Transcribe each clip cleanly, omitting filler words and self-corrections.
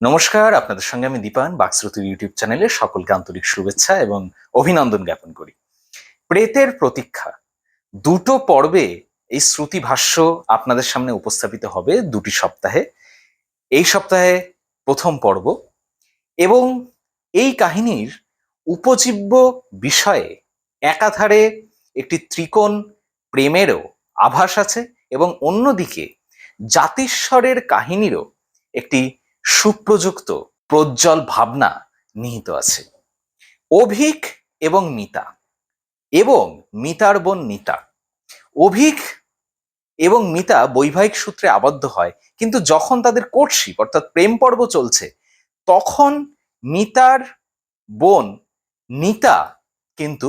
নমস্কার, আপনাদের সঙ্গে আমি দীপায়ন বাকশ্রুতির ইউটিউব চ্যানেলে সকলকে আন্তরিক শুভেচ্ছা এবং অভিনন্দন জ্ঞাপন করি। প্রেতের প্রতীক্ষা দুটো পর্বে এই শ্রুতি ভাষ্য আপনাদের সামনে উপস্থাপিত হবে দুটি সপ্তাহে। এই সপ্তাহে প্রথম পর্ব এবং এই কাহিনীর উপজীব্য বিষয়ে একাধারে একটি ত্রিকোণ প্রেমেরও আভাস আছে এবং অন্যদিকে জাতিস্বরের কাহিনীরও একটি সুপ্রযুক্ত প্রজ্জ্বল ভাবনা নিহিত আছে। অভিক এবং মিতা এবং মিতার বোন নিতা। অভিক এবং মিতা বৈবাহিক সূত্রে আবদ্ধ হয়, কিন্তু যখন তাদের কোর্টশিপ অর্থাৎ প্রেম পর্ব চলছে তখন মিতার বোন নিতা কিন্তু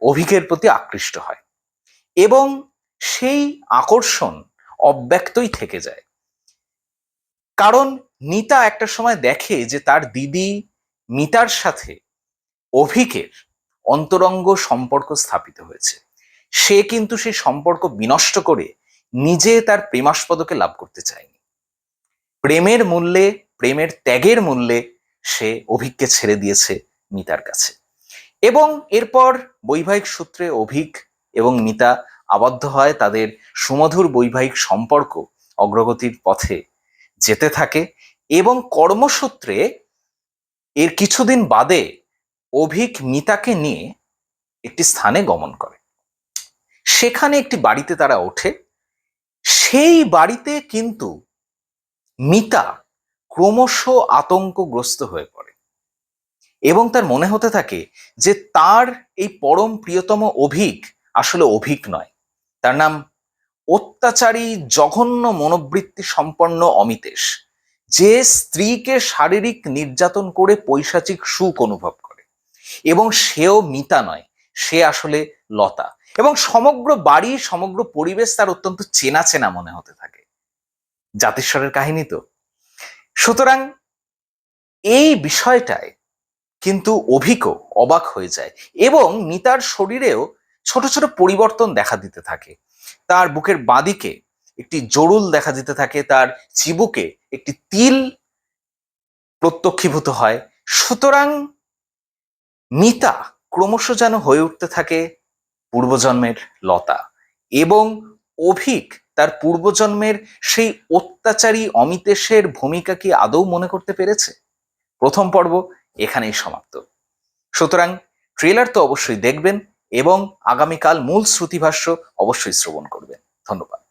অভিকের প্রতি আকৃষ্ট হয় এবং সেই আকর্ষণ অব্যক্তই থেকে যায়। কারণ নিতা একটা সময় দেখে যে তার দিদি মিতার সাথে অভিকের অন্তরঙ্গ সম্পর্ক স্থাপিত হয়েছে। সে কিন্তু সেই সম্পর্ক বিনষ্ট করে নিজে তার প্রেমাস্পদকে লাভ করতে চায়নি। প্রেমের মূল্যে, প্রেমের ত্যাগের মূল্যে সে অভিককে ছেড়ে দিয়েছে মিতার কাছে। এবং এরপর বৈবাহিক সূত্রে অভিক এবং মিতা আবদ্ধ হয়, তাদের সুমধুর বৈবাহিক সম্পর্ক অগ্রগতির পথে যেতে থাকে এবং কর্মসূত্রে এর কিছুদিন বাদে অভিক মিতাকে নিয়ে একটি স্থানে গমন করে। সেখানে একটি বাড়িতে তারা ওঠে। সেই বাড়িতে কিন্তু মিতা ক্রমশ আতঙ্কগ্রস্ত হয়ে পড়ে এবং তার মনে হতে থাকে যে তার এই পরম প্রিয়তম অভিক আসলে অভিক নয়, তার নাম অত্যাচারী জঘন্য মনোবৃত্তি সম্পন্ন অমিতেশ, যে স্ত্রীকে শারীরিক নির্যাতন করে পৈশাচিক সুখ অনুভব করে। এবং সেও মিতা নয়, সে আসলে লতা। এবং সমগ্র বাড়ি, সমগ্র পরিবেশ তার অত্যন্ত চেনা চেনা মনে হতে থাকে। জাতিস্বরের কাহিনী তো। সুতরাং এই বিষয়টায় কিন্তু অভিকও অবাক হয়ে যায় এবং মিতার শরীরেও ছোট ছোট পরিবর্তন দেখা দিতে থাকে। তার বুকের বাঁদিকে একটি জরুল দেখা দিতে থাকে, তার চিবুকে একটি তিল প্রত্যক্ষীভূত হয়। সুতরাং মিতা ক্রমশ যেন হয়ে উঠতে থাকে পূর্বজন্মের লতা এবং অভিক তার পূর্বজন্মের সেই অত্যাচারী অমিতেশের ভূমিকা কি আদৌ মনে করতে পেরেছে? প্রথম পর্ব এখানেই সমাপ্ত। সুতরাং ট্রেলার তো অবশ্যই দেখবেন এবং আগামীকাল মূল শ্রুতিভাষ্য অবশ্যই শ্রবণ করবেন। ধন্যবাদ।